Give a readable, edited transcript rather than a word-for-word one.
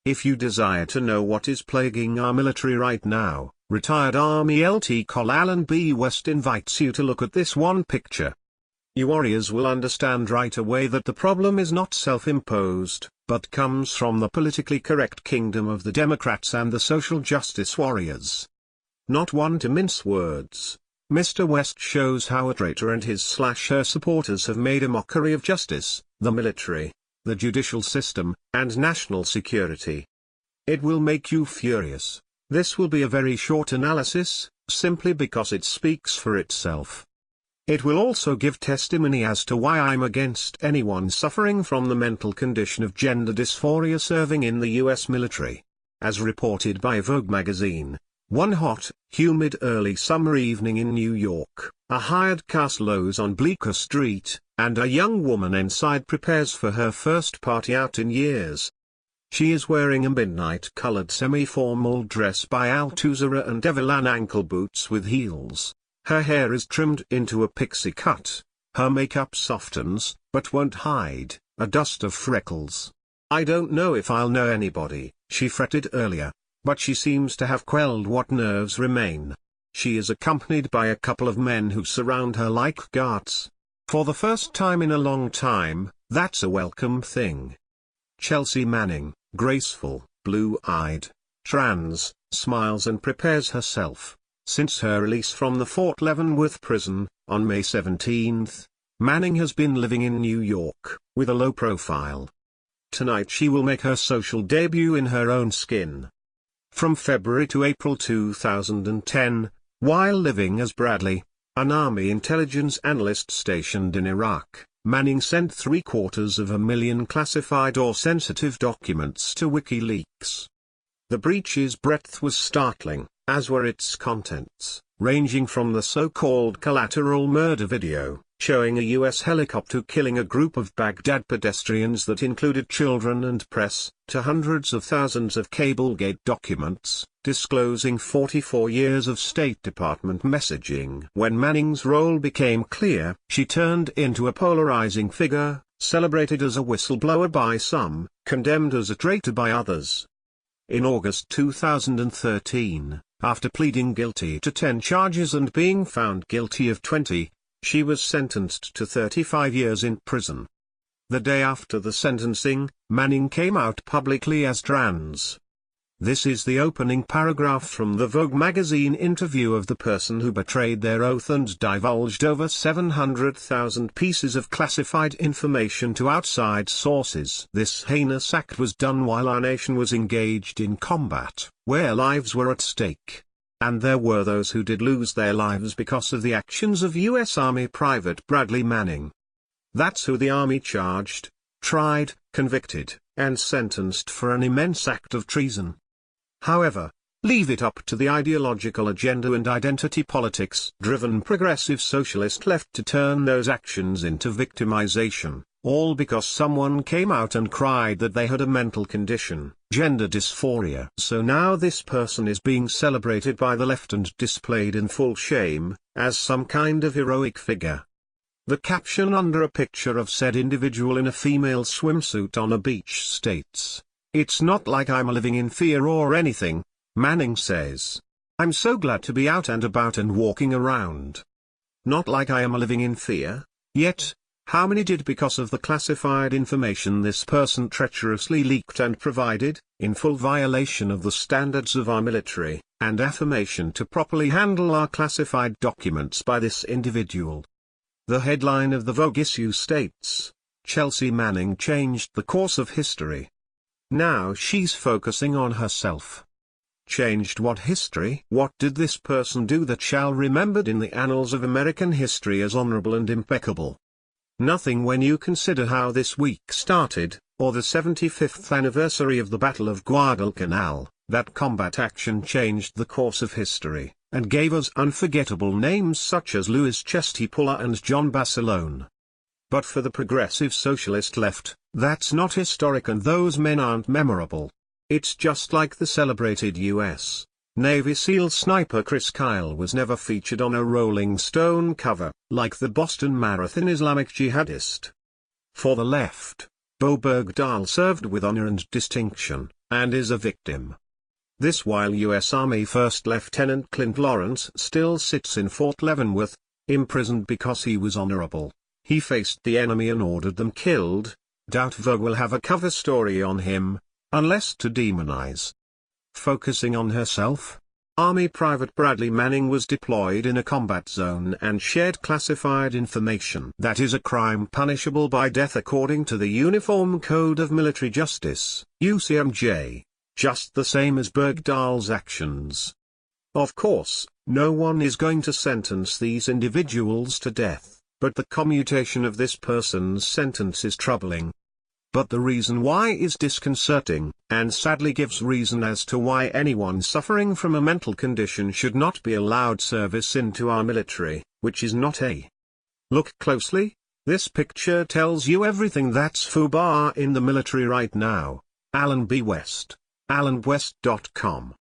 If you desire to know what is plaguing our military right now, retired Army LT Col Alan B. West invites you to look at this one picture. You warriors will understand right away that the problem is not self-imposed, but comes from the politically correct kingdom of the Democrats and the social justice warriors. Not one to mince words, Mr. West shows how a traitor and his/her supporters have made a mockery of justice, the military, the judicial system, and national security. It will make you furious. This will be a very short analysis, simply because it speaks for itself. It will also give testimony as to why I'm against anyone suffering from the mental condition of gender dysphoria serving in the US military. As reported by Vogue magazine, one hot, humid early summer evening in New York, a hired car slows on Bleecker Street, and a young woman inside prepares for her first party out in years. She is wearing a midnight-colored semi-formal dress by Althusser and Evelyn ankle boots with heels. Her hair is trimmed into a pixie cut, her makeup softens, but won't hide, a dust of freckles. I don't know if I'll know anybody, she fretted earlier, but she seems to have quelled what nerves remain. She is accompanied by a couple of men who surround her like guards. For the first time in a long time, that's a welcome thing. Chelsea Manning, graceful, blue-eyed, trans, smiles and prepares herself. Since her release from the Fort Leavenworth prison, on May 17, Manning has been living in New York, with a low profile. Tonight she will make her social debut in her own skin. From February to April 2010, while living as Bradley, an Army intelligence analyst stationed in Iraq, Manning sent 750,000 classified or sensitive documents to WikiLeaks. The breach's breadth was startling, as were its contents, ranging from the so-called collateral murder video, showing a U.S. helicopter killing a group of Baghdad pedestrians that included children and press, to hundreds of thousands of Cablegate documents, disclosing 44 years of State Department messaging. When Manning's role became clear, she turned into a polarizing figure, celebrated as a whistleblower by some, condemned as a traitor by others. In August 2013, after pleading guilty to 10 charges and being found guilty of 20, she was sentenced to 35 years in prison. The day after the sentencing, Manning came out publicly as trans. This is the opening paragraph from the Vogue magazine interview of the person who betrayed their oath and divulged over 700,000 pieces of classified information to outside sources. This heinous act was done while our nation was engaged in combat, where lives were at stake. And there were those who did lose their lives because of the actions of U.S. Army Private Bradley Manning. That's who the Army charged, tried, convicted, and sentenced for an immense act of treason. However, leave it up to the ideological agenda and identity politics-driven progressive socialist left to turn those actions into victimization, all because someone came out and cried that they had a mental condition, gender dysphoria. So now this person is being celebrated by the left and displayed in full shame, as some kind of heroic figure. The caption under a picture of said individual in a female swimsuit on a beach states, "It's not like I'm living in fear or anything," Manning says. "I'm so glad to be out and about and walking around. Not like I am living in fear." Yet, how many did because of the classified information this person treacherously leaked and provided, in full violation of the standards of our military, and affirmation to properly handle our classified documents by this individual? The headline of the Vogue issue states, "Chelsea Manning changed the course of history." Now she's focusing on herself. Changed what history? What did this person do that shall be remembered in the annals of American history as honorable and impeccable? Nothing when you consider how this week started, or the 75th anniversary of the Battle of Guadalcanal. That combat action changed the course of history, and gave us unforgettable names such as Louis Chestipola and John Basilone. But for the progressive socialist left, that's not historic and those men aren't memorable. It's just like the celebrated U.S. Navy SEAL sniper Chris Kyle was never featured on a Rolling Stone cover, like the Boston Marathon Islamic jihadist. For the left, Bo Bergdahl served with honor and distinction, and is a victim. This while U.S. Army First Lieutenant Clint Lawrence still sits in Fort Leavenworth, imprisoned because he was honorable. He faced the enemy and ordered them killed. Doubt Vogue will have a cover story on him, unless to demonize. Focusing on herself? Army Private Bradley Manning was deployed in a combat zone and shared classified information that is a crime punishable by death according to the Uniform Code of Military Justice, UCMJ, just the same as Bergdahl's actions. Of course, no one is going to sentence these individuals to death, but the commutation of this person's sentence is troubling. But the reason why is disconcerting, and sadly gives reason as to why anyone suffering from a mental condition should not be allowed service into our military, which is not a. Look closely, this picture tells you everything that's FUBAR in the military right now. Alan B. West, alanwest.com